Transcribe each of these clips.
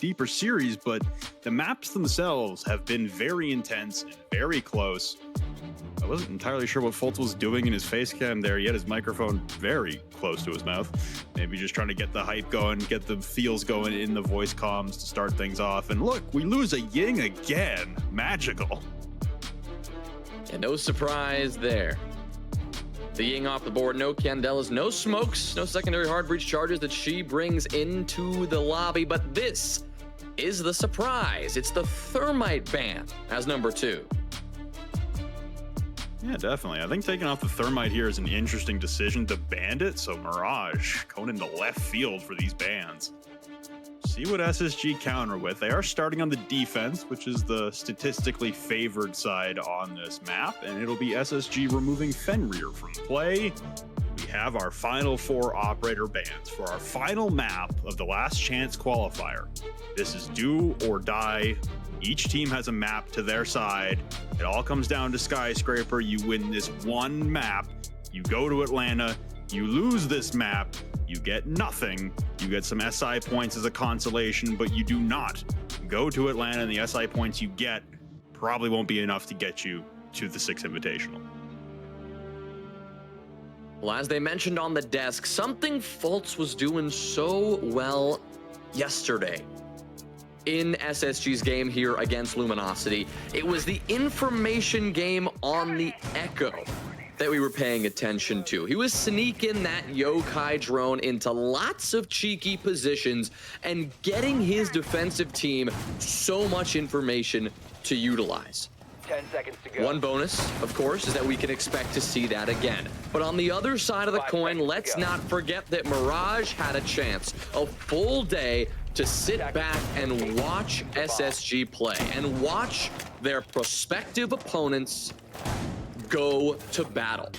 deeper series, but the maps themselves have been very intense and very close. I wasn't entirely sure what Fultz was doing in his face cam there. He had his microphone very close to his mouth. Maybe just trying to get the hype going, get the feels going in the voice comms to start things off. And look, we lose a Ying again. Magical. And no surprise there. The Ying off the board, no Candelas, no smokes, no secondary hard breach charges that she brings into the lobby. But this is the surprise. It's the Thermite ban as number 2. Yeah, definitely. I think taking off the Thermite here is an interesting decision to ban it. So Mirage going into left field for these bans. See what SSG counter with. They are starting on the defense, which is the statistically favored side on this map, and it'll be SSG removing Fenrir from play. We have our final 4 operator bans for our final map of the last chance qualifier. This is do or die. Each team has a map to their side. It all comes down to Skyscraper. You win this one map, you go to Atlanta, you lose this map, you get nothing. You get some SI points as a consolation, but you do not go to Atlanta, and the SI points you get probably won't be enough to get you to the 6 Invitational. Well, as they mentioned on the desk, something Fultz was doing so well yesterday in SSG's game here against Luminosity. It was the information game on the Echo that we were paying attention to. He was sneaking that yokai drone into lots of cheeky positions and getting his defensive team so much information to utilize. 10 seconds to go. One bonus, of course, is that we can expect to see that again. But on the other side of the coin, let's not forget that Mirage had a chance, a full day to sit back and watch SSG play and watch their prospective opponents go to battle.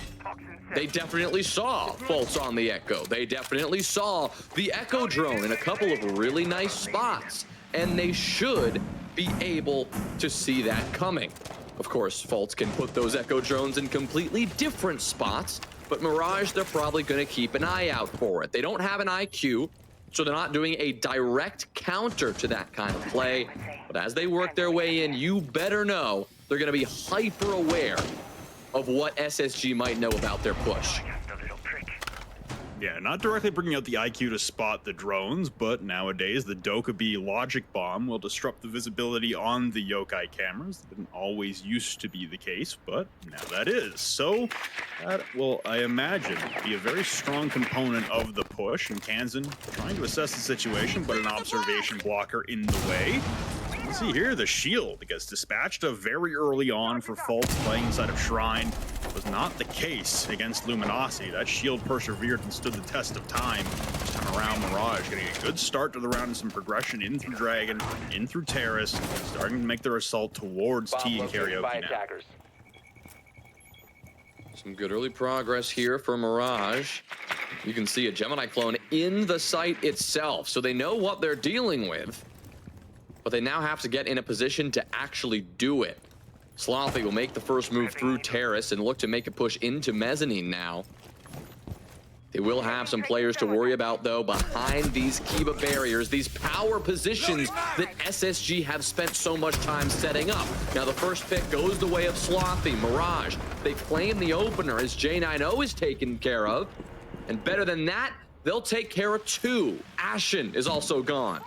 They definitely saw Fultz on the Echo. They definitely saw the Echo drone in a couple of really nice spots, and they should be able to see that coming. Of course, Fultz can put those Echo drones in completely different spots, but Mirage, they're probably going to keep an eye out for it. They don't have an IQ, so they're not doing a direct counter to that kind of play. But as they work their way in, you better know they're going to be hyper aware of what SSG might know about their push. Yeah, not directly bringing out the IQ to spot the drones, but nowadays the Dokkaebi logic bomb will disrupt the visibility on the yokai cameras. That didn't always used to be the case, but now that is. So that will, I imagine, be a very strong component of the push. And Kansan trying to assess the situation, but an observation blocker in the way. You see here, the shield gets dispatched very early on for Fultz playing inside of Shrine. Was not the case against Luminosity. That shield persevered and stood the test of time. This time around, Mirage getting a good start to the round and some progression in through Dragon, in through Terrace, starting to make their assault towards T and Karaoke now. Some good early progress here for Mirage. You can see a Gemini clone in the site itself, so they know what they're dealing with. But they now have to get in a position to actually do it. Slothy will make the first move through Terrace and look to make a push into Mezzanine now. They will have some players to worry about, though, behind these Kiba barriers, these power positions that SSG have spent so much time setting up. Now, the first pick goes the way of Slothy. Mirage, they claim the opener as J90 is taken care of. And better than that, they'll take care of 2. Ashen is also gone.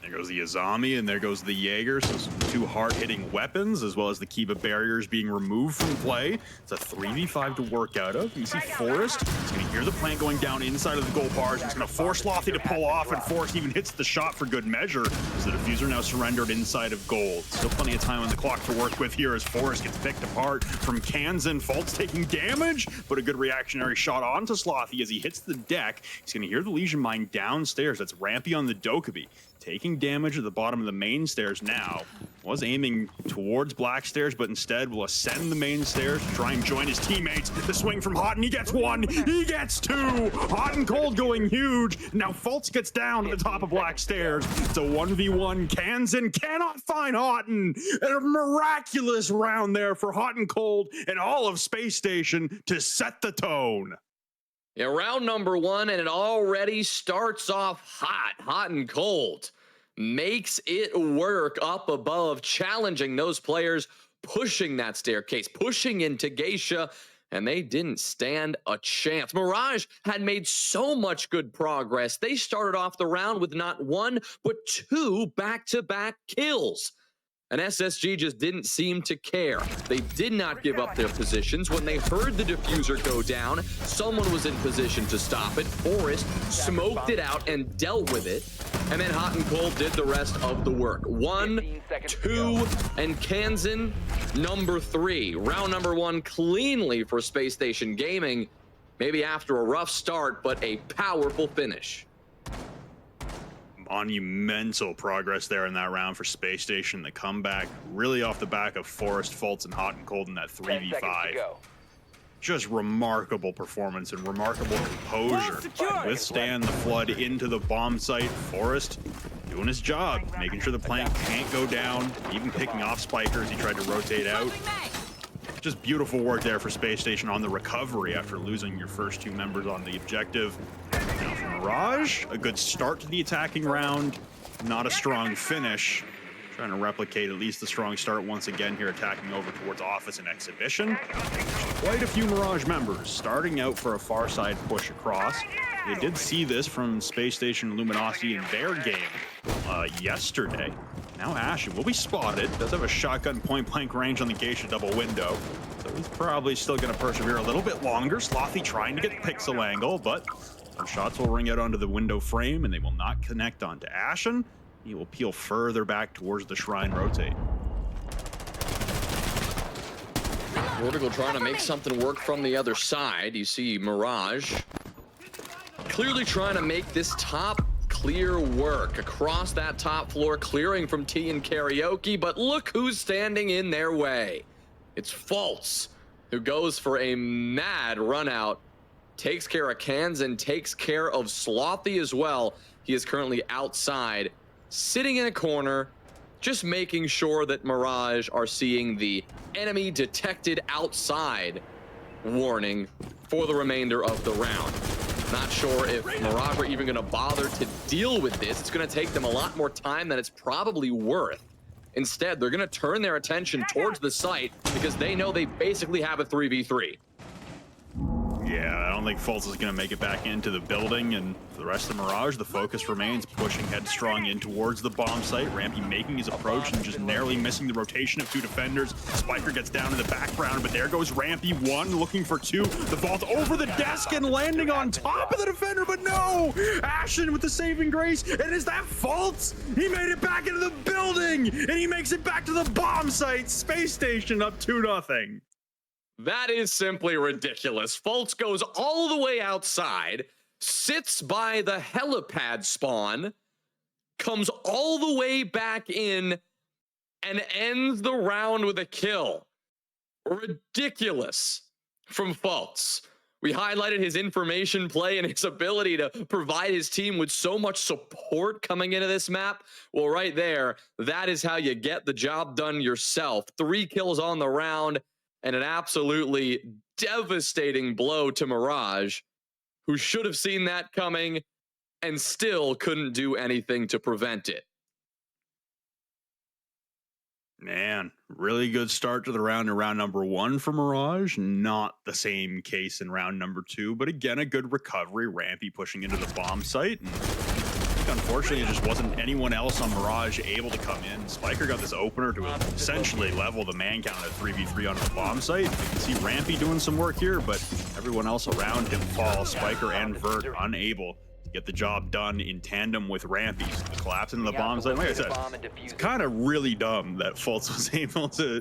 There goes the Azami, and there goes the Jaeger. So some 2 hard-hitting weapons, as well as the Kiba barriers being removed from play. It's a 3v5 to work out of. You see Forrest. He's going to hear the plant going down inside of the gold bars. He's going to force Slothy to pull off, and Forrest even hits the shot for good measure, as the diffuser now surrendered inside of gold. Still plenty of time on the clock to work with here as Forrest gets picked apart from Kansan. Fultz taking damage, but a good reactionary shot onto Slothy as he hits the deck. He's going to hear the Legion Mine downstairs. That's Rampy on the Dokkaebi. Taking damage at the bottom of the main stairs now. Was aiming towards black stairs, but instead will ascend the main stairs to try and join his teammates. The swing from Hot, and he gets 1, he gets 2. Hot and Cold going huge. Now Fultz gets down to the top of black stairs. It's a 1v1. Kansan cannot find Houghton. And a miraculous round there for Hot and Cold and all of Space Station to set the tone. Yeah, round number one, and it already starts off hot and cold. Makes it work up above, challenging those players, pushing that staircase, pushing into Geisha, and they didn't stand a chance. Mirage had made so much good progress. They started off the round with not one, but two back-to-back kills. And SSG just didn't seem to care. They did not give up their positions. When they heard the diffuser go down, someone was in position to stop it. Forest smoked it out and dealt with it. And then Hot and Cold did the rest of the work. 1, 2, and Kansan number 3. Round number 1 cleanly for Space Station Gaming. Maybe after a rough start, but a powerful finish. Monumental progress there in that round for Space Station. The comeback really off the back of Forest, Fultz, and Hot and Cold in that 3v5. Just remarkable performance and remarkable composure. Withstand the flood into the bomb site. Forest doing his job, making sure the plant can't go down, even picking off Spiker as he tried to rotate out. Just beautiful work there for Space Station on the recovery after losing your first 2 members on the objective. Now for Mirage, a good start to the attacking round, not a strong finish. Trying to replicate at least the strong start once again here, attacking over towards Office and Exhibition. Quite a few Mirage members starting out for a far side push across. They did see this from Space Station Luminosity in their game yesterday. Now Ashen will be spotted. Does have a shotgun point-blank range on the Geisha double window. So he's probably still going to persevere a little bit longer. Slothy trying to get the pixel angle, but some shots will ring out onto the window frame and they will not connect onto Ashen. He will peel further back towards the Shrine rotate. Vertical trying to make something work from the other side. You see Mirage clearly trying to make this top clear work across that top floor, clearing from T and Karaoke, but look who's standing in their way. It's Fultz, who goes for a mad run out, takes care of Kansan, takes care of Slothy as well. He is currently outside, sitting in a corner, just making sure that Mirage are seeing the enemy detected outside warning for the remainder of the round. Not sure if Mirage are even going to bother to deal with this. It's going to take them a lot more time than it's probably worth. Instead, they're going to turn their attention towards the site because they know they basically have a 3v3. Yeah, I don't think Fultz is going to make it back into the building, and for the rest of Mirage, the focus remains pushing headstrong in towards the bomb site. Rampy making his approach and just narrowly missing the rotation of 2 defenders. Spiker gets down in the background, but there goes Rampy, 1 looking for 2. The vault over the desk and landing on top of the defender, but no! Ashen with the saving grace, and is that Fultz? He made it back into the building, and he makes it back to the bomb site. Space Station up 2-0. That is simply ridiculous. Fultz goes all the way outside, sits by the helipad spawn, comes all the way back in, and ends the round with a kill. Ridiculous from Fultz. We highlighted his information play and his ability to provide his team with so much support coming into this map. Well, right there, that is how you get the job done yourself. 3 kills on the round. And an absolutely devastating blow to Mirage, who should have seen that coming and still couldn't do anything to prevent it. Man, really good start to the round in round number 1 for Mirage. Not the same case in round number 2, but again, a good recovery. Rampy pushing into the bomb site. And unfortunately, it just wasn't anyone else on Mirage able to come in. Spiker got this opener to essentially level the man count at 3v3 onto the bomb site. You can see Rampy doing some work here, but everyone else around him falls. Spiker and Vert unable to get the job done in tandem with Rampy. So the collapse into the bomb site, like I said, it's kind of really dumb that Fultz was able to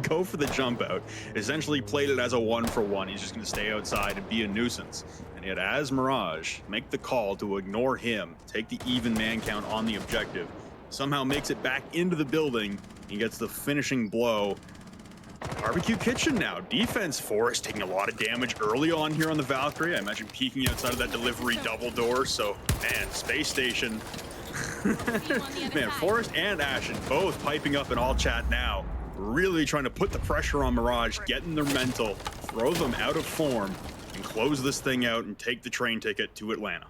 go for the jump out. Essentially played it as a 1-for-1. He's just going to stay outside and be a nuisance. And yet as Mirage make the call to ignore him, take the even man count on the objective, somehow makes it back into the building, he gets the finishing blow. Barbecue Kitchen now. Defense Forest taking a lot of damage early on here on the Valkyrie. I imagine peeking outside of that delivery double door. So, man, Space Station. Man, Forest and Ashen both piping up in all chat now. Really trying to put the pressure on Mirage, getting their mental, throw them out of form, and close this thing out and take the train ticket to Atlanta.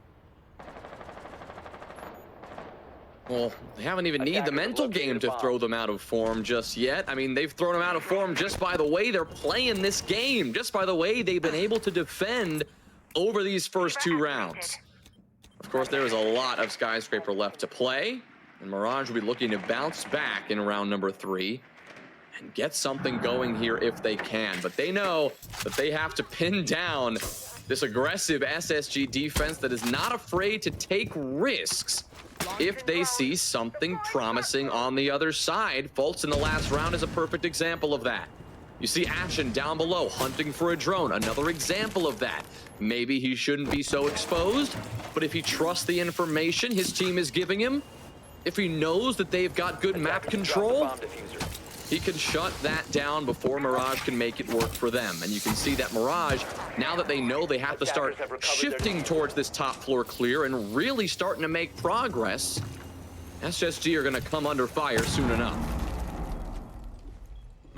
Well, they haven't even needed the mental game to throw them out of form just yet. I mean, they've thrown them out of form just by the way they're playing this game, just by the way they've been able to defend over these first 2 rounds. Of course, there is a lot of Skyscraper left to play, and Mirage will be looking to bounce back in round number 3 and get something going here if they can. But they know that they have to pin down this aggressive SSG defense that is not afraid to take risks if they see something promising on the other side. Fultz in the last round is a perfect example of that. You see Ashen down below hunting for a drone, another example of that. Maybe he shouldn't be so exposed, but if he trusts the information his team is giving him, if he knows that they've got good map control, he can shut that down before Mirage can make it work for them. And you can see that Mirage, now that they know they have to start shifting towards this top floor clear and really starting to make progress, SSG are going to come under fire soon enough.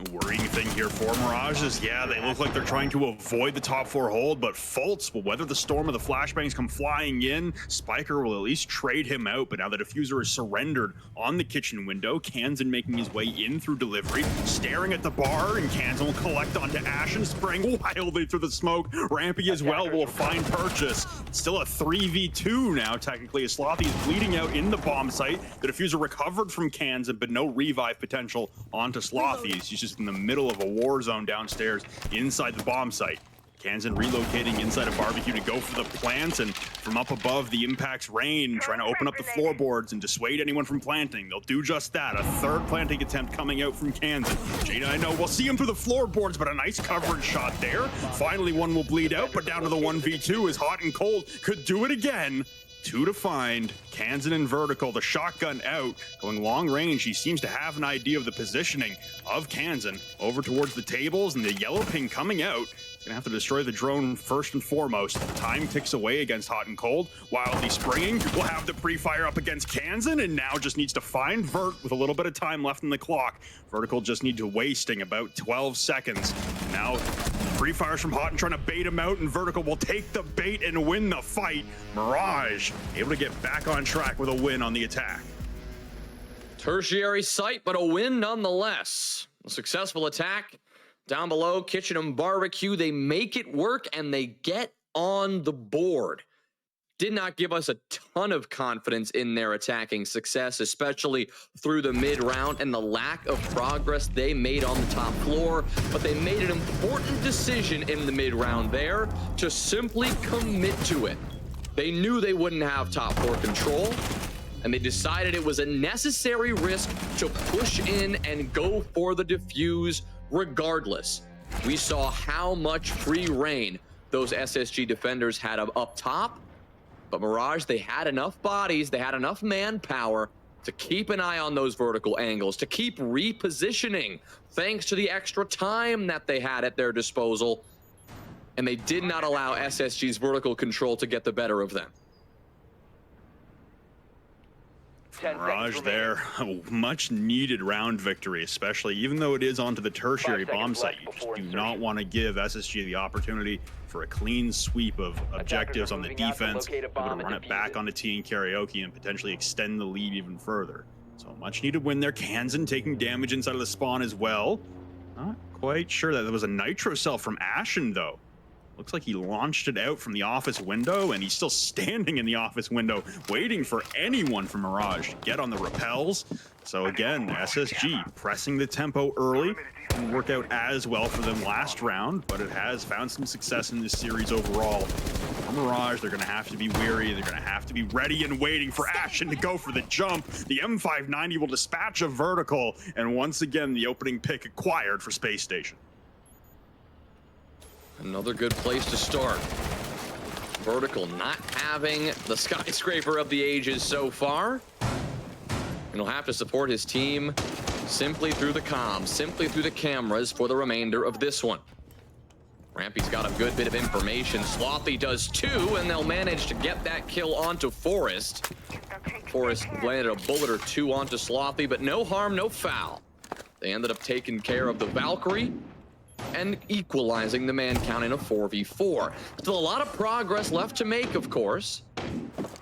The worrying thing here for Mirage is, yeah, they look like they're trying to avoid the top 4 hold, but Fultz will weather the storm of the flashbangs come flying in. Spiker will at least trade him out, but now the diffuser is surrendered on the kitchen window. Kansan making his way in through delivery, staring at the bar, and Kansan will collect onto Ashen, spraying wildly through the smoke. Rampy as well will find purchase. Still a 3v2 now, technically, as Slothy is bleeding out in the bomb site. The diffuser recovered from Kansan, but no revive potential onto Slothy. He's just in the middle of a war zone downstairs inside the bomb site. Kansan relocating inside a barbecue to go for the plants, and from up above the impact's rain, trying to open up the floorboards and dissuade anyone from planting. They'll do just that. A third planting attempt coming out from Kansan. Jada, I know, we'll see him through the floorboards, but a nice coverage shot there. Finally, one will bleed out, but down to the 1v2 is Hot and Cold. Could do it again. 2 to find. Kansan and Vertical, the shotgun out, going long range. He seems to have an idea of the positioning of Kansan over towards the tables, and the yellow ping coming out. Gonna have to destroy the drone first and foremost. Time ticks away against Hot and Cold. Wildly springing, will have the pre-fire up against Kansan, and now just needs to find Vert with a little bit of time left in the clock. Vertical just need to wasting about 12 seconds. Now, pre-fires from Hot and trying to bait him out, and Vertical will take the bait and win the fight. Mirage able to get back on track with a win on the attack. Tertiary site, but a win nonetheless. A successful attack. Down below, Kitchen and Barbecue, they make it work and they get on the board. Did not give us a ton of confidence in their attacking success, especially through the mid-round and the lack of progress they made on the top floor. But they made an important decision in the mid-round there to simply commit to it. They knew they wouldn't have top floor control, and they decided it was a necessary risk to push in and go for the defuse regardless. We saw how much free reign those SSG defenders had up top, but Mirage, they had enough bodies, they had enough manpower to keep an eye on those vertical angles, to keep repositioning thanks to the extra time that they had at their disposal, and they did not allow SSG's vertical control to get the better of them. Mirage there, a much needed round victory, especially even though it is onto the tertiary bomb site. You just do not want to give SSG the opportunity for a clean sweep of objectives on the defense, able to run it back onto T and Karaoke and potentially extend the lead even further. So much needed win there. Kansan taking damage inside of the spawn as well. Not quite sure that there was a nitro cell from Ashen though. Looks like he launched it out from the office window, and he's still standing in the office window, waiting for anyone from Mirage to get on the rappels. So again, SSG pressing the tempo early. Didn't work out as well for them last round, but it has found some success in this series overall. For Mirage, they're going to have to be wary. They're going to have to be ready and waiting for Ashen to go for the jump. The M590 will dispatch a vertical, and once again, the opening pick acquired for Space Station. Another good place to start. Vertical not having the skyscraper of the ages so far. And he'll have to support his team simply through the comms, simply through the cameras for the remainder of this one. Rampy's got a good bit of information. Slothy does too, and they'll manage to get that kill onto Forrest. Forrest landed a bullet or two onto Slothy, but no harm, no foul. They ended up taking care of the Valkyrie. and equalizing the man count in a 4v4. Still a lot of progress left to make, of course.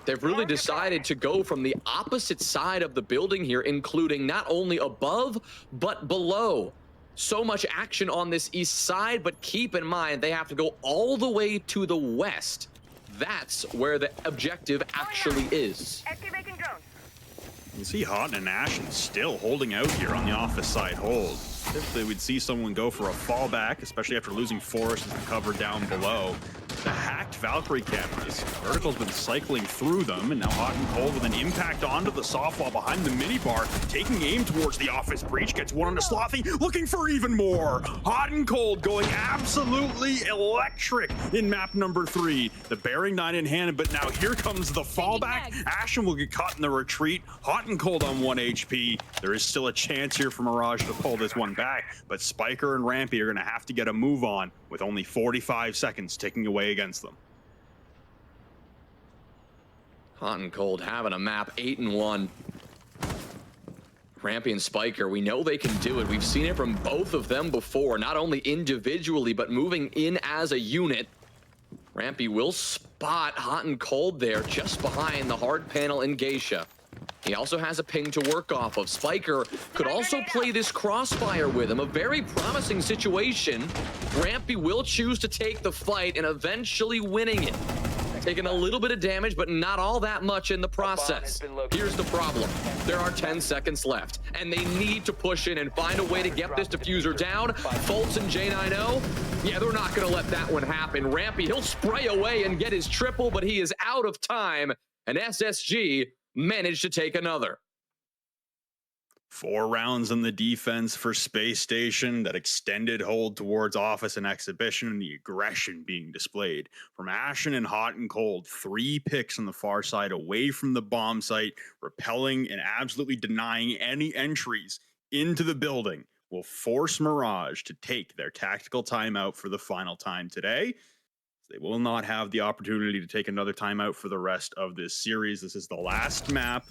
They've really decided to go from the opposite side of the building here, including not only above, but below. So much action on this east side, but keep in mind, they have to go all the way to the west. That's where the objective actually is. Activating drones. You see Hot and Ashen still holding out here on the office side hold. Typically, we'd see someone go for a fallback, especially after losing Forest as the cover down below. The hacked Valkyrie cameras. Vertical's been cycling through them, and now Hot and Cold with an impact onto the softwall behind the minibar, taking aim towards the office breach, gets one onto Slothy, looking for even more. Hot and Cold going absolutely electric in map number 3. The bearing 9 in hand, but now here comes the fallback. Ashen will get caught in the retreat. Hot and Cold on 1 HP. There is still a chance here for Mirage to pull this one back, but Spiker and Rampy are going to have to get a move on with only 45 seconds ticking away against them. Hot and Cold having a map 8-1. Rampy and Spiker, we know they can do it. We've seen it from both of them before, not only individually, but moving in as a unit. Rampy will spot Hot and Cold there, just behind the hard panel in Geisha. He also has a ping to work off of. Spiker could also play this crossfire with him, a very promising situation. Rampy will choose to take the fight and eventually winning it. Taking a little bit of damage, but not all that much in the process. Here's the problem. There are 10 seconds left, and they need to push in and find a way to get this diffuser down. Fultz and J90, yeah, they're not going to let that one happen. Rampy, he'll spray away and get his triple, but he is out of time, and SSG managed to take another. 4 rounds in the defense for Space Station, that extended hold towards Office and Exhibition, and the aggression being displayed from Ashen and Hot and Cold. 3 picks on the far side away from the bomb site, repelling and absolutely denying any entries into the building will force Mirage to take their tactical timeout for the final time today. They will not have the opportunity to take another timeout for the rest of this series. This is the last map.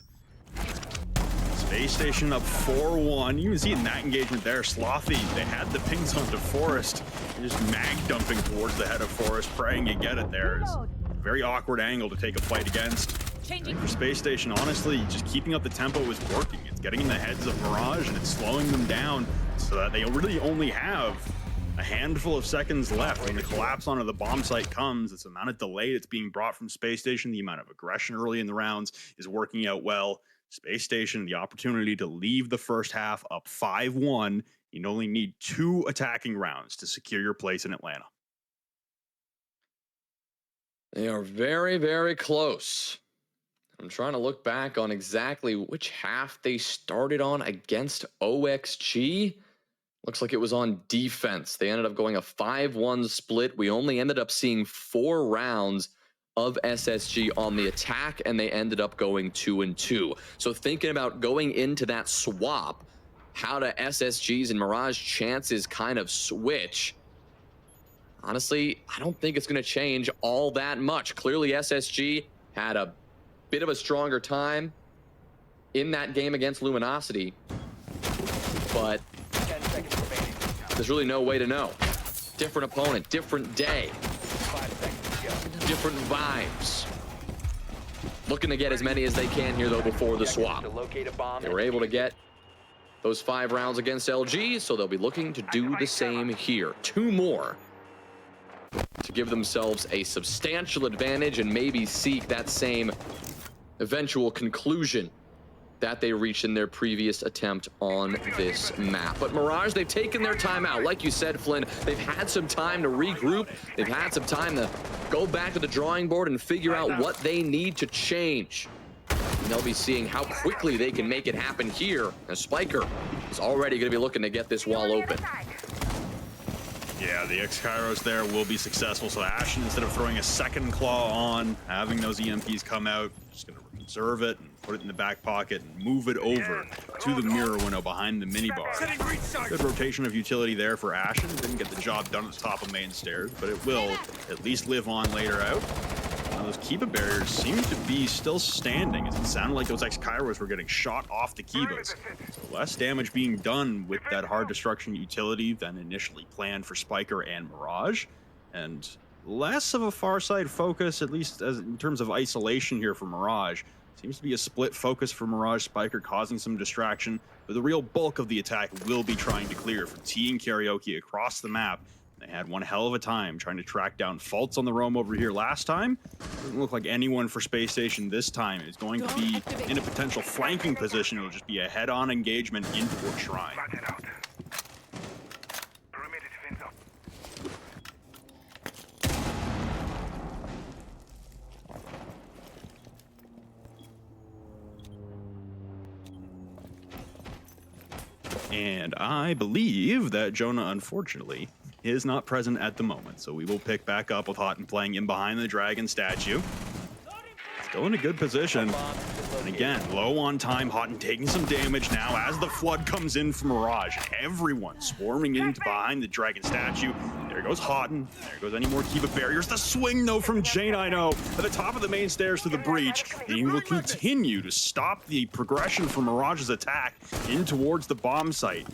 Space Station up 4-1. You can see in that engagement there, Slothy, they had the pings onto Forest. They're just mag dumping towards the head of Forest, praying you get it there. It's a very awkward angle to take a fight against. I think for Space Station, honestly, just keeping up the tempo is working. It's getting in the heads of Mirage, and it's slowing them down so that they really only have a handful of seconds left. When the collapse onto the bomb site comes, it's the amount of delay that's being brought from Space Station, the amount of aggression early in the rounds is working out well. Space Station, the opportunity to leave the first half up 5-1. You only need 2 attacking rounds to secure your place in Atlanta. They are very, very close. I'm trying to look back on exactly which half they started on against OXG. Looks like it was on defense. They ended up going a 5-1 split. We only ended up seeing 4 rounds of SSG on the attack, and they ended up going 2-2. So thinking about going into that swap, how do SSG's and Mirage chances kind of switch? Honestly, I don't think it's going to change all that much. Clearly, SSG had a bit of a stronger time in that game against Luminosity, but there's really no way to know. Different opponent, different day, different vibes. Looking to get as many as they can here, though, before the swap. They were able to get those 5 rounds against LG, so they'll be looking to do the same here. 2 more to give themselves a substantial advantage and maybe seek that same eventual conclusion that they reached in their previous attempt on this map. But Mirage, they've taken their time out. Like you said, Flynn, they've had some time to regroup. They've had some time to go back to the drawing board and figure out what they need to change. And they'll be seeing how quickly they can make it happen here. And Spiker is already going to be looking to get this wall open. Yeah, the X-Kairos there will be successful. So Ashen, instead of throwing a second claw on, having those EMPs come out, just going to reserve it and put it in the back pocket and move it over to the mirror window behind the minibar. Good rotation of utility there for Ashen. Didn't get the job done at the top of main stairs, but it will at least live on later out. those Kiba barriers seem to be still standing, as it sounded like those X-Kairos were getting shot off the Kibas. So less damage being done with that hard destruction utility than initially planned for Spiker and Mirage, and less of a far side focus, at least as in terms of isolation here for Mirage. Seems to be a split focus for Mirage Spiker, causing some distraction, but the real bulk of the attack will be trying to clear from T and Karaoke across the map. They had one hell of a time trying to track down faults on the roam over here last time. Doesn't look like anyone for Space Station this time is going to be in a potential flanking position. It'll just be a head-on engagement into Port Shrine. And I believe that Jonah, unfortunately, is not present at the moment. So we will pick back up with Houghton playing in behind the dragon statue. Still in a good position. And again, low on time. Houghton taking some damage now as the flood comes in from Mirage. Everyone swarming into behind the dragon statue. There goes Houghton. There goes any more Kiba barriers. The swing, though, from J9O at the top of the main stairs to the breach. And he will continue to stop the progression from Mirage's attack in towards the bomb site.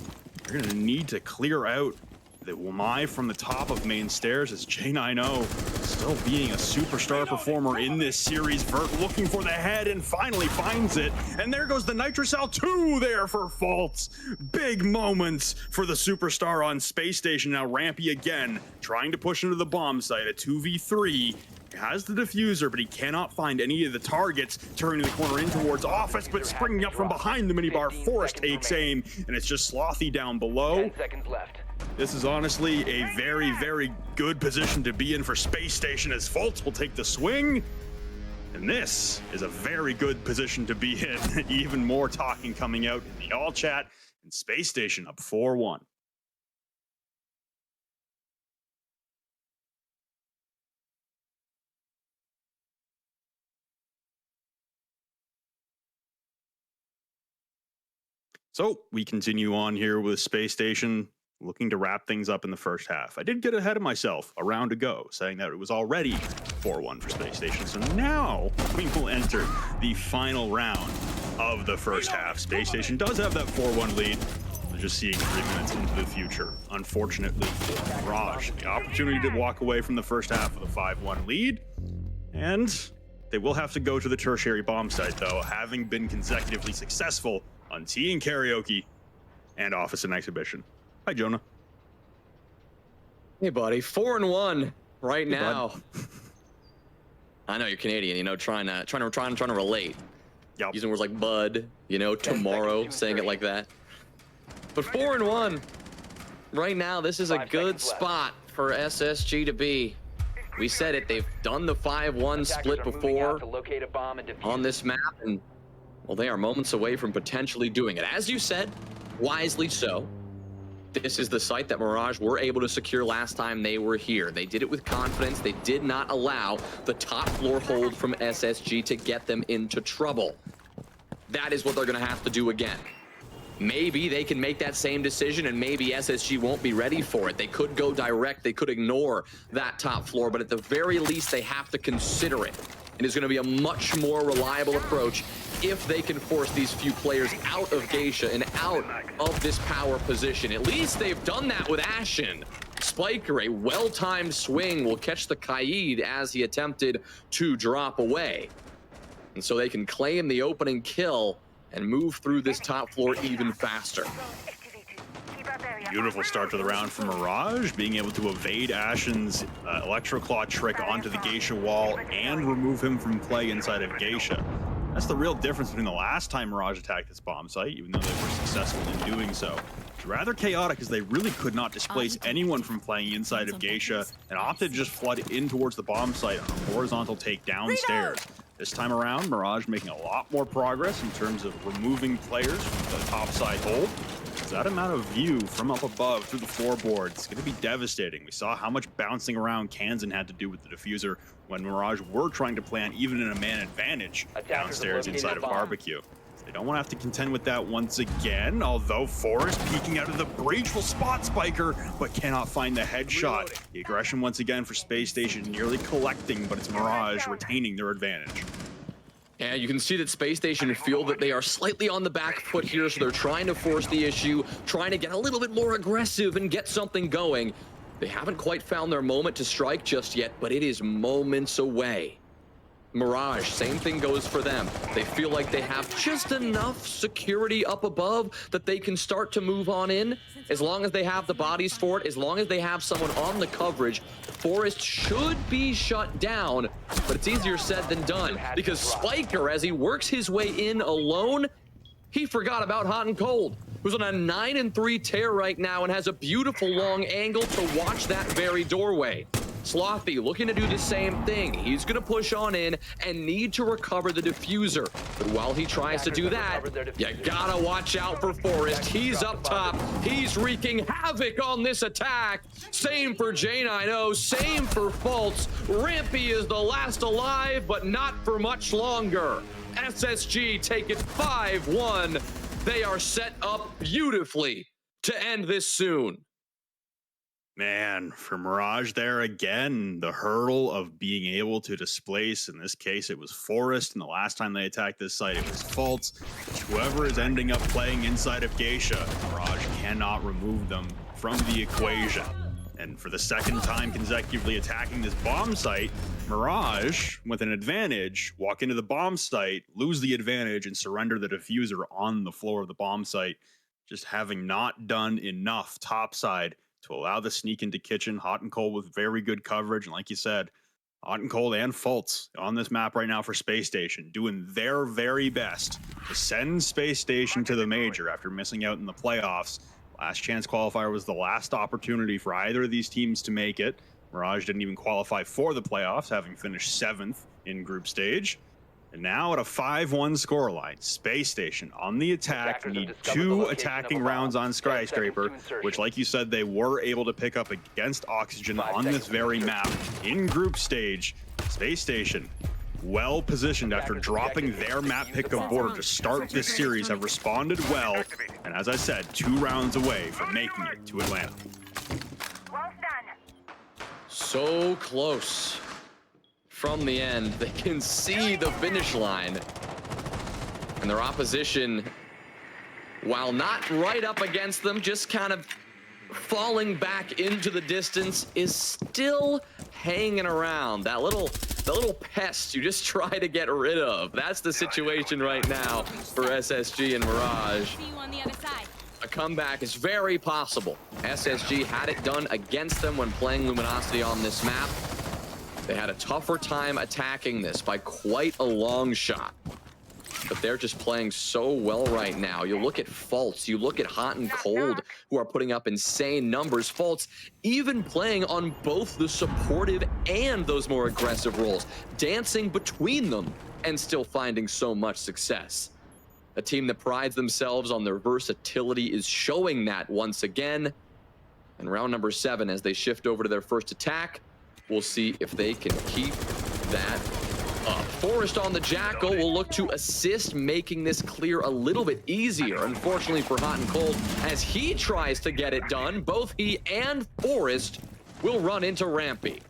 You're going to need to clear out the Wamai from the top of main stairs as J9O still being a superstar performer in this series. Vert looking for the head and finally finds it. And there goes the Nitrocell 2 there for faults. Big moments for the superstar on Space Station. Now Rampy again trying to push into the bomb site. A 2v3. Has the diffuser, but he cannot find any of the targets. Turning the corner in towards Office, but springing up from behind the minibar. Forrest takes aim, and it's just Slothy down below. 10 seconds left. This is honestly a very, very good position to be in for Space Station, as Fultz will take the swing. And this is a very good position to be in. Even more talking coming out in the all chat, and Space Station up 4-1. So we continue on here with Space Station, looking to wrap things up in the first half. I did get ahead of myself a round ago, saying that it was already 4-1 for Space Station. So now we will enter the final round of the first half. Space Station does have that 4-1 lead. They're just seeing 3 minutes into the future. Unfortunately for Mirage, the opportunity to walk away from the first half with a 5-1 lead. And they will have to go to the tertiary bomb site, though, having been consecutively successful on T and Karaoke and Office and Exhibition. Hi, Jonah. Hey, buddy. 4-1 right Hey, now. bud. I know you're Canadian, you know, trying to relate. Yep. Using words like bud, you know, tomorrow, saying it like that. But 4-1 right now, this is a 5 good seconds left. spot for SSG to be. We said it, they've done the 5-1 split Attackers are moving out before to locate a bomb and defuse. on this map, and well, they are moments away from potentially doing it. As you said, wisely so. This is the site that Mirage were able to secure last time they were here. They did it with confidence. They did not allow the top floor hold from SSG to get them into trouble. That is what they're going to have to do again. Maybe they can make that same decision, and maybe SSG won't be ready for it. They could go direct. They could ignore that top floor, but at the very least, they have to consider it. It is going to be a much more reliable approach if they can force these few players out of Geisha and out of this power position. At least they've done that with Ashen. Spiker, a well-timed swing, will catch the Kaid as he attempted to drop away. And so they can claim the opening kill and move through this top floor even faster. Beautiful start to the round for Mirage, being able to evade Ashen's Electroclaw trick onto the Geisha wall and remove him from play inside of Geisha. That's the real difference between the last time Mirage attacked this bomb site, even though they were successful in doing so. It's rather chaotic, as they really could not displace anyone from playing inside of Geisha and opted to just flood in towards the bomb site on a horizontal take downstairs. This time around, Mirage making a lot more progress in terms of removing players from the topside hold. That amount of view from up above through the floorboard, it's going to be devastating. We saw how much bouncing around Kansan had to do with the diffuser when Mirage were trying to plant even in a man advantage downstairs inside of Barbecue. They don't want to have to contend with that once again, although Forrest peeking out of the breach will spot Spiker, but cannot find the headshot. The aggression once again for Space Station nearly collecting, but it's Mirage retaining their advantage. And you can see that Space Station feel that they are slightly on the back foot here, so they're trying to force the issue, trying to get a little bit more aggressive and get something going. They haven't quite found their moment to strike just yet, but it is moments away. Mirage, same thing goes for them. They feel like they have just enough security up above that they can start to move on in. As long as they have the bodies for it, as long as they have someone on the coverage, Forrest should be shut down, but it's easier said than done because Spiker, as he works his way in alone, he forgot about Hot and Cold, who's on a 9-3 tear right now and has a beautiful long angle to watch that very doorway. Slothy looking to do the same thing. He's going to push on in and need to recover the diffuser. But while he tries to do that, you gotta watch out for Forrest. He's up top. He's wreaking havoc on this attack. Same for J90, same for Fultz. Rampy is the last alive, but not for much longer. SSG take it 5-1. They are set up beautifully to end this soon. Man, for Mirage there again, the hurdle of being able to displace, in this case it was Forrest, and the last time they attacked this site it was Fultz. Whoever is ending up playing inside of Geisha, Mirage cannot remove them from the equation. And for the second time consecutively attacking this bomb site, Mirage, with an advantage, walk into the bomb site, lose the advantage, and surrender the diffuser on the floor of the bomb site, just having not done enough topside to allow the sneak into kitchen. Hot and Cold with very good coverage. And like you said, Hot and Cold and Fultz on this map right now for Space Station, doing their very best to send Space Station to the major after missing out in the playoffs. Last chance qualifier was the last opportunity for either of these teams to make it. Mirage didn't even qualify for the playoffs, having finished 7th in group stage. And now at a 5-1 scoreline, Space Station on the attack need 2 attacking rounds on Skyscraper, which, like you said, they were able to pick up against Oxygen on this very map in group stage. Space Station, well positioned after dropping their map pick of border to start this series, have responded well. And as I said, 2 rounds away from making it to Atlanta. So close. From the end, they can see the finish line. And their opposition, while not right up against them, just kind of falling back into the distance, is still hanging around. That little pest you just try to get rid of. That's the situation right now for SSG and Mirage. See you on the other side. A comeback is very possible. SSG had it done against them when playing Luminosity on this map. They had a tougher time attacking this by quite a long shot. But they're just playing so well right now. You look at Fultz, you look at Hot and Cold, who are putting up insane numbers. Fultz even playing on both the supportive and those more aggressive roles, dancing between them and still finding so much success. A team that prides themselves on their versatility is showing that once again. And round number 7, as they shift over to their first attack, we'll see if they can keep that up. Forrest on the Jackal will look to assist, making this clear a little bit easier, unfortunately for Hot and Cold, as he tries to get it done. Both he and Forrest will run into Rampy.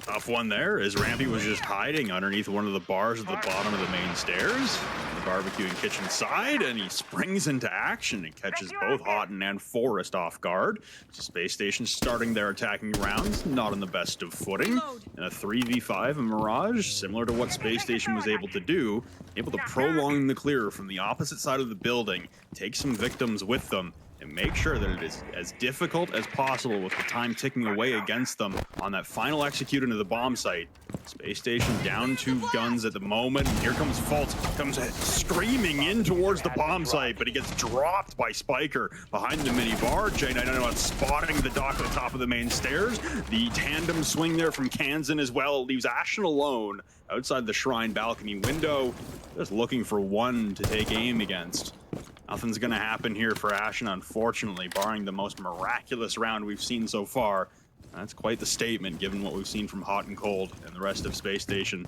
Tough one there, as Rampy was just hiding underneath one of the bars at the bottom of the main stairs, the barbecue and kitchen side, and he springs into action and catches both Houghton and Forrest off guard. So Space Station starting their attacking rounds, not on the best of footing. And a 3v5 in Mirage, similar to what Space Station was able to do, able to prolong the clear from the opposite side of the building, take some victims with them, and make sure that it is as difficult as possible with the time ticking away against them on that final execute into the bomb site. Space Station down 2 guns at the moment. And here comes Fultz, comes screaming in towards the bomb site, but he gets dropped by Spiker behind the mini bar. J90 spotting the dock at the top of the main stairs. The tandem swing there from Kansan as well leaves Ashen alone outside the Shrine balcony window, just looking for one to take aim against. Nothing's going to happen here for Ashen, unfortunately, barring the most miraculous round we've seen so far. That's quite the statement, given what we've seen from Hot and Cold and the rest of Space Station.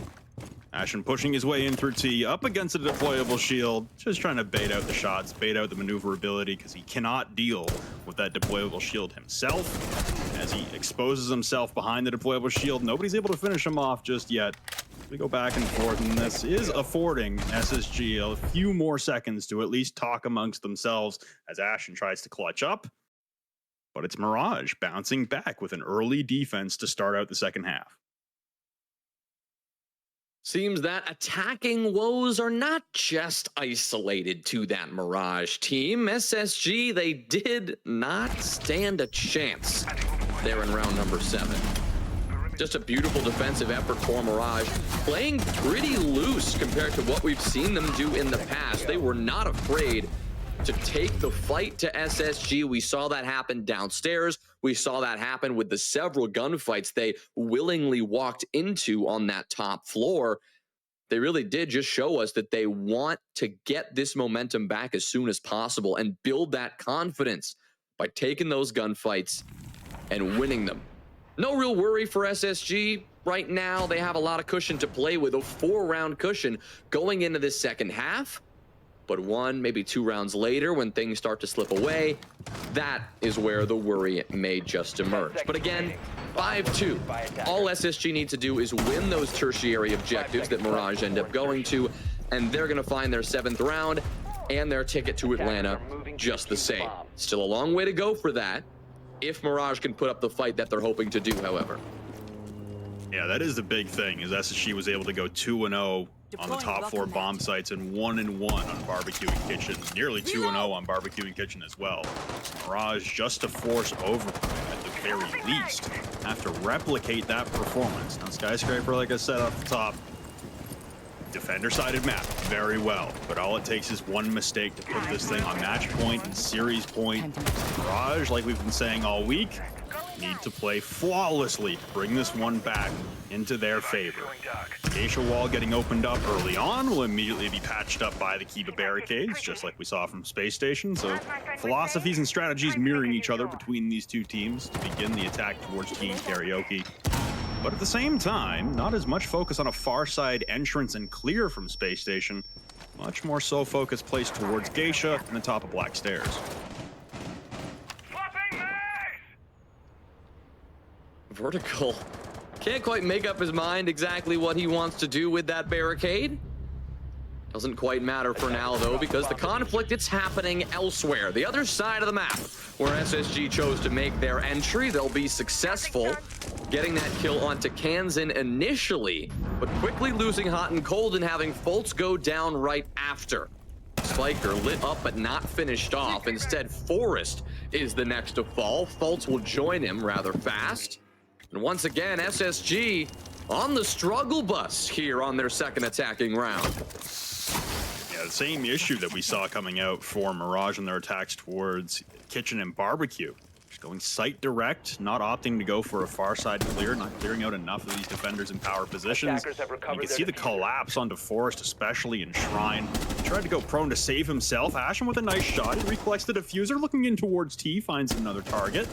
Ashen pushing his way in through T, up against a deployable shield, just trying to bait out the shots, bait out the maneuverability, because he cannot deal with that deployable shield himself. As he exposes himself behind the deployable shield, nobody's able to finish him off just yet. We go back and forth, and this is affording SSG a few more seconds to at least talk amongst themselves as Ashen tries to clutch up. But it's Mirage bouncing back with an early defense to start out the second half. Seems that attacking woes are not just isolated to that Mirage team. SSG, they did not stand a chance there in round number 7. Just a beautiful defensive effort for Mirage, playing pretty loose compared to what we've seen them do in the past. They were not afraid to take the fight to SSG. We saw that happen downstairs. We saw that happen with the several gunfights they willingly walked into on that top floor. They really did just show us that they want to get this momentum back as soon as possible and build that confidence by taking those gunfights and winning them. No real worry for SSG right now. They have a lot of cushion to play with, a 4-round cushion going into this second half. But 1, maybe 2 rounds later, when things start to slip away, that is where the worry may just emerge. But again, 5-2. All SSG needs to do is win those tertiary objectives that Mirage end up going to, and they're going to find their 7th round and their ticket to Atlanta just the same. Still a long way to go for that, if Mirage can put up the fight that they're hoping to do, however. Yeah, that is the big thing, is SSG was able to go 2-0 on the top 4 bomb sites and 1-1 on Barbecue and Kitchen, nearly 2-0 on Barbecue and Kitchen as well. Mirage, just to force overtime at the very least, have to replicate that performance. Now, Skyscraper, like I said off the top, defender-sided map very well, but all it takes is one mistake to put this thing on match point and series point. Mirage, like we've been saying all week, need to play flawlessly to bring this one back into their favor. Geisha wall getting opened up early on will immediately be patched up by the Kiba barricades, just like we saw from Space Station. So philosophies and strategies mirroring each other between these two teams to begin the attack towards Team Karaoke. But at the same time, not as much focus on a far side entrance and clear from Space Station, much more so focus placed towards Geisha and the top of Black Stairs. Vertical can't quite make up his mind exactly what he wants to do with that barricade. Doesn't quite matter for now, though, because the conflict, it's happening elsewhere. The other side of the map, where SSG chose to make their entry. They'll be successful getting that kill onto Kansan initially, but quickly losing hot and cold and having Fultz go down right after. Spiker lit up but not finished off. Instead, Forrest is the next to fall. Fultz will join him rather fast. And once again, SSG on the struggle bus here on their second attacking round. Yeah, the same issue that we saw coming out for Mirage and their attacks towards Kitchen and Barbecue. Just going site direct, not opting to go for a far side clear, not clearing out enough of these defenders in power positions. You can see the collapse onto Forrest, especially in Shrine. He tried to go prone to save himself. Ashen with a nice shot. He recollects the diffuser, looking in towards T, finds another target.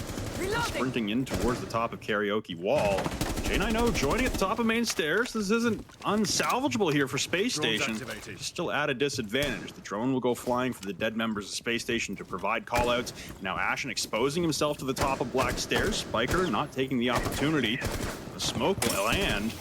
Sprinting in towards the top of Karaoke wall. J90 joining at the top of main stairs. This isn't unsalvageable here for Space Station. Still at a disadvantage. The drone will go flying for the dead members of Space Station to provide callouts. Now Ashen exposing himself to the top of Black Stairs. Spiker not taking the opportunity. The smoke will land.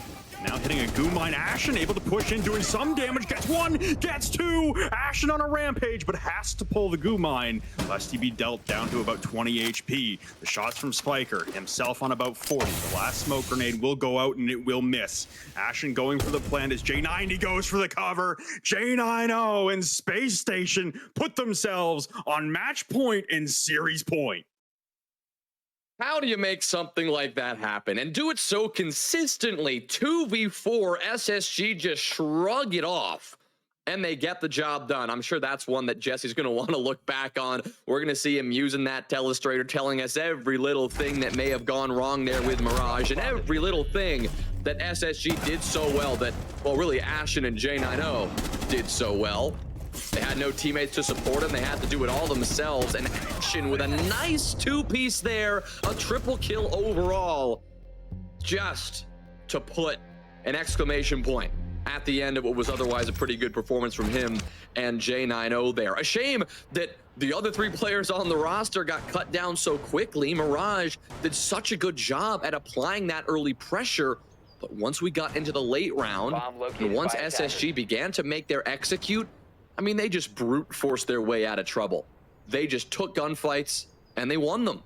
Now hitting a goo mine. Ashen able to push in, doing some damage. Gets 1, gets 2. Ashen on a rampage, but has to pull the goo mine, lest he be dealt down to about 20 HP. The shots from Spiker, himself on about 40. The last smoke grenade will go out and it will miss. Ashen going for the plant as J90 goes for the cover. J90 and Space Station put themselves on match point and series point. How do you make something like that happen and do it so consistently? 2v4, SSG just shrug it off and they get the job done. I'm sure that's one that Jesse's going to want to look back on. We're going to see him using that telestrator, telling us every little thing that may have gone wrong there with Mirage and every little thing that SSG did so well that, well, really Ashen and J90 did so well. They had no teammates to support them. They had to do it all themselves. And Ashen with a nice 2-piece there, a triple kill overall, just to put an exclamation point at the end of what was otherwise a pretty good performance from him and J90 there. A shame that the other 3 players on the roster got cut down so quickly. Mirage did such a good job at applying that early pressure, but once we got into the late round, and once SSG began to make their execute, I mean, they just brute forced their way out of trouble. They just took gunfights and they won them.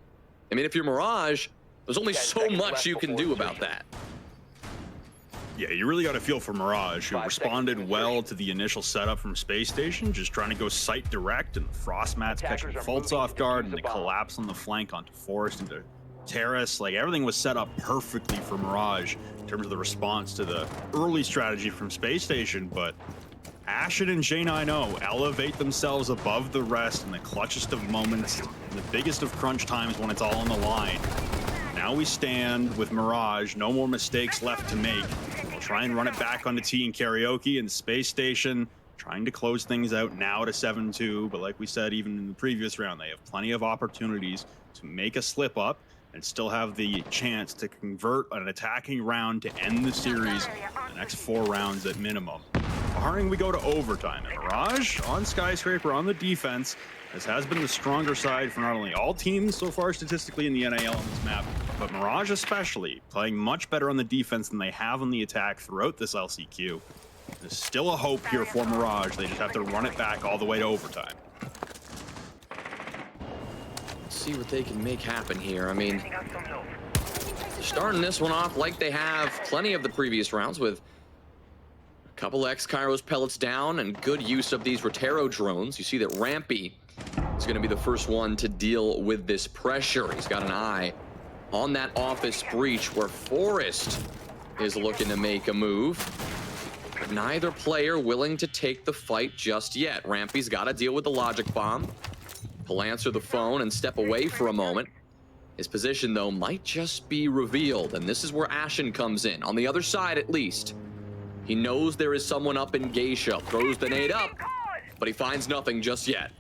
I mean, if you're Mirage, there's only so much you can do about that. Yeah, you really got to feel for Mirage, who responded well to the initial setup from Space Station, just trying to go site direct, and the Frost Mats catching faults off guard, and the collapse on the flank onto Forest into Terrace. Like, everything was set up perfectly for Mirage in terms of the response to the early strategy from Space Station, but Ashen and J90 elevate themselves above the rest in the clutchest of moments, in the biggest of crunch times when it's all on the line. Now we stand with Mirage, no more mistakes left to make. We'll try and run it back onto T and Karaoke and Space Station, trying to close things out now to 7-2. But like we said, even in the previous round, they have plenty of opportunities to make a slip up and still have the chance to convert an attacking round to end the series in the next 4 rounds at minimum. Barring we go to overtime, and Mirage on Skyscraper on the defense, this has been the stronger side for not only all teams so far statistically in the NAL on this map, but Mirage especially, playing much better on the defense than they have on the attack throughout this LCQ. There's still a hope here for Mirage. They just have to run it back all the way to overtime. Let's see what they can make happen here. I mean, starting this one off like they have plenty of the previous rounds, with a couple X-Kairos pellets down and good use of these Rotero drones. You see that Rampy is going to be the first one to deal with this pressure. He's got an eye on that office breach where Forest is looking to make a move. But neither player willing to take the fight just yet. Rampy's got to deal with the logic bomb. He'll answer the phone and step away for a moment. His position, though, might just be revealed, and this is where Ashen comes in. On the other side, at least. He knows there is someone up in Geisha. Throws the nade up, but he finds nothing just yet.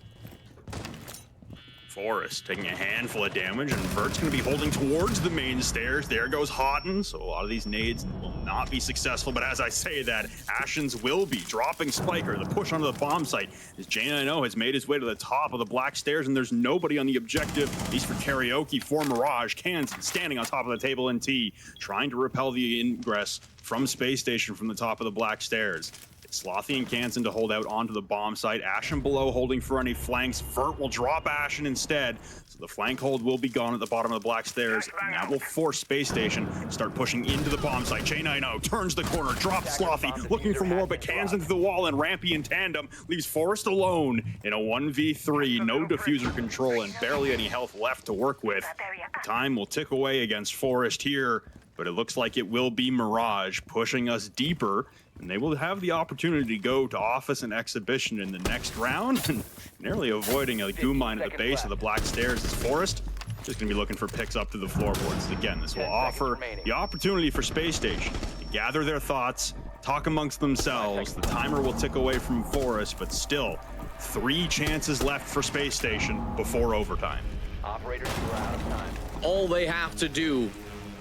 Forest taking a handful of damage, and Vert's going to be holding towards the main stairs. There goes Houghton, so a lot of these nades will not be successful, but as I say that, Ashen's will be. Dropping Spiker, the push onto the bomb site, as J90 has made his way to the top of the black stairs, and there's nobody on the objective, at least for Karaoke, for Mirage. Kansan standing on top of the table in T, trying to repel the ingress from Space Station from the top of the black stairs. Slothy and Kansan to hold out onto the bomb site. Ashen below holding for any flanks. Vert will drop Ashen instead. So the flank hold will be gone at the bottom of the black stairs. And that will force Space Station to start pushing into the bomb site. J90 turns the corner, drops Slothy, looking for more, but Kansan to the wall, and Rampy in tandem leaves Forest alone in a 1v3. No diffuser control and barely any health left to work with. The time will tick away against Forest here, but it looks like it will be Mirage pushing us deeper, and they will have the opportunity to go to Office and Exhibition in the next round, and narrowly avoiding a goo mine at the base of the black stairs is Forest. Just going to be looking for picks up to the floorboards. Again, this will offer the opportunity for Space Station to gather their thoughts, talk amongst themselves. The timer will tick away from Forest, but still 3 chances left for Space Station before overtime. Operators are out of time. All they have to do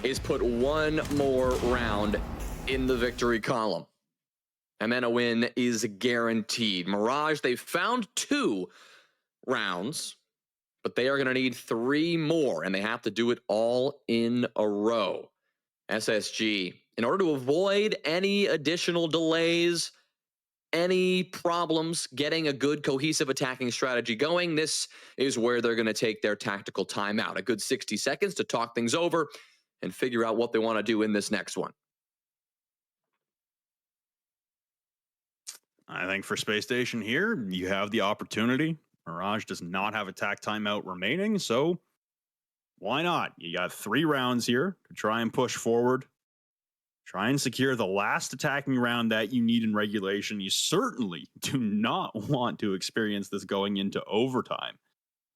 is put one more round in the victory column, and then a win is guaranteed. Mirage, they found 2 rounds, but they are going to need 3 more, and they have to do it all in a row. SSG, in order to avoid any additional delays, any problems getting a good cohesive attacking strategy going, this is where they're going to take their tactical timeout. A good 60 seconds to talk things over and figure out what they want to do in this next one. I think for Space Station here, you have the opportunity. Mirage does not have attack timeout remaining, so why not? You got 3 rounds here to try and push forward. Try and secure the last attacking round that you need in regulation. You certainly do not want to experience this going into overtime,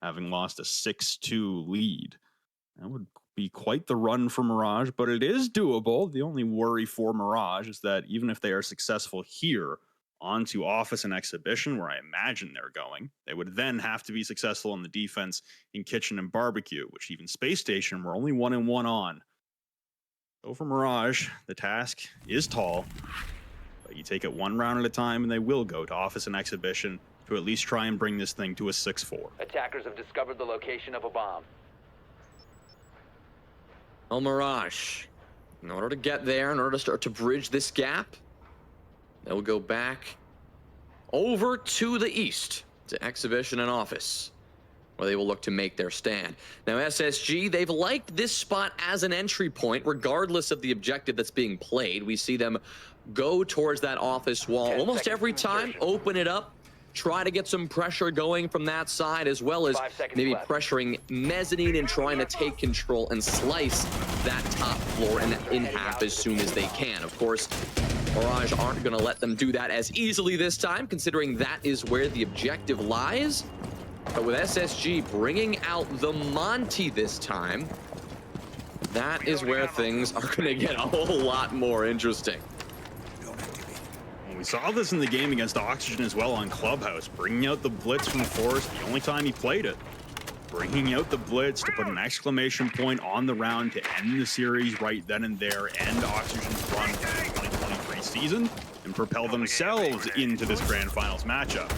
having lost a 6-2 lead. That would be quite the run for Mirage, but it is doable. The only worry for Mirage is that even if they are successful here onto Office and Exhibition, where I imagine they're going, they would then have to be successful in the defense in Kitchen and Barbecue, which even Space Station were only 1-1 on. So for Mirage, the task is tall. But you take it one round at a time, and they will go to office and exhibition to at least try and bring this thing to a 6-4. Attackers have discovered the location of a bomb. Well, Mirage, in order to get there, in order to start to bridge this gap, they'll go back over to the east to exhibition and office, where they will look to make their stand. Now, SSG, they've liked this spot as an entry point, regardless of the objective that's being played. We see them go towards that office wall almost every time, open it up, try to get some pressure going from that side, as well as 5 seconds maybe left. pressuring mezzanine and trying to take control and slice that top floor in half as soon as they can. Of course, Mirage aren't going to let them do that as easily this time, considering that is where the objective lies. But with SSG bringing out the Monty this time, that is where things are going to get a whole lot more interesting. We saw this in the game against Oxygen as well on Clubhouse, bringing out the blitz from Forrest the only time he played it. Bringing out the blitz to put an exclamation point on the round to end the series right then and there, end Oxygen's run for the 2023 season, and propel themselves into this grand finals matchup.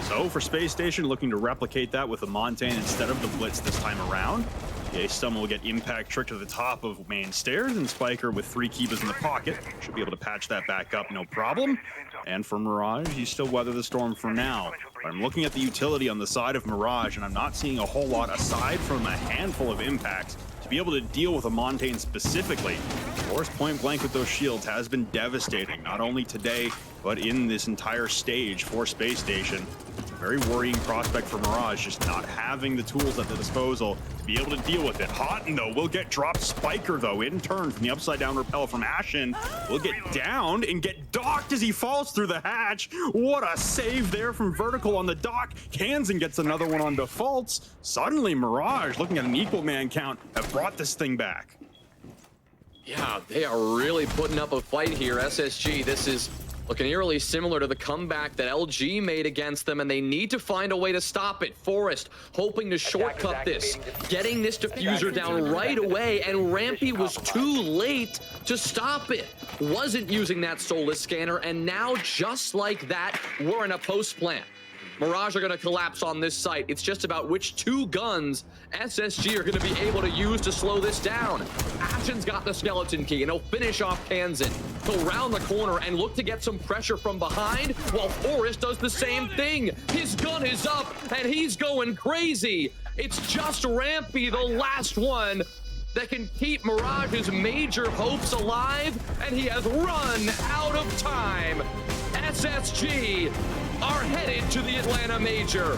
So for Space Station, looking to replicate that with a Montaigne instead of the blitz this time around. Stum will get impact trick to the top of main stairs, and Spiker with 3 Kivas in the pocket should be able to patch that back up, no problem. And for Mirage, he's still weather the storm for now. But I'm looking at the utility on the side of Mirage, and I'm not seeing a whole lot aside from a handful of impacts to be able to deal with a Montaigne specifically. Force point blank with those shields has been devastating, not only today, but in this entire stage for Space Station. Very worrying prospect for Mirage, just not having the tools at the disposal to be able to deal with it. Houghton, though, will get dropped. Spiker, though, in turn from the upside down rappel from Ashen, will get downed and get docked as he falls through the hatch. What a save there from Vertical on the dock. Kansan gets another one on defaults. Suddenly, Mirage, looking at an equal man count, have brought this thing back. Yeah, they are really putting up a fight here. SSG, this is looking eerily similar to the comeback that LG made against them, and they need to find a way to stop it. Forrest hoping to shortcut this, getting this diffuser down right away, and Rampy was too late to stop it. Wasn't using that soulless scanner, and now just like that, we're in a post plant. Mirage are going to collapse on this site. It's just about which 2 guns SSG are going to be able to use to slow this down. Ashen's got the skeleton key, and he'll finish off Kansan. He'll round the corner and look to get some pressure from behind, while Forrest does the same thing. His gun is up, and he's going crazy. It's just Rampy, the last one, that can keep Mirage's major hopes alive, and he has run out of time. SSG are headed to the Atlanta Major.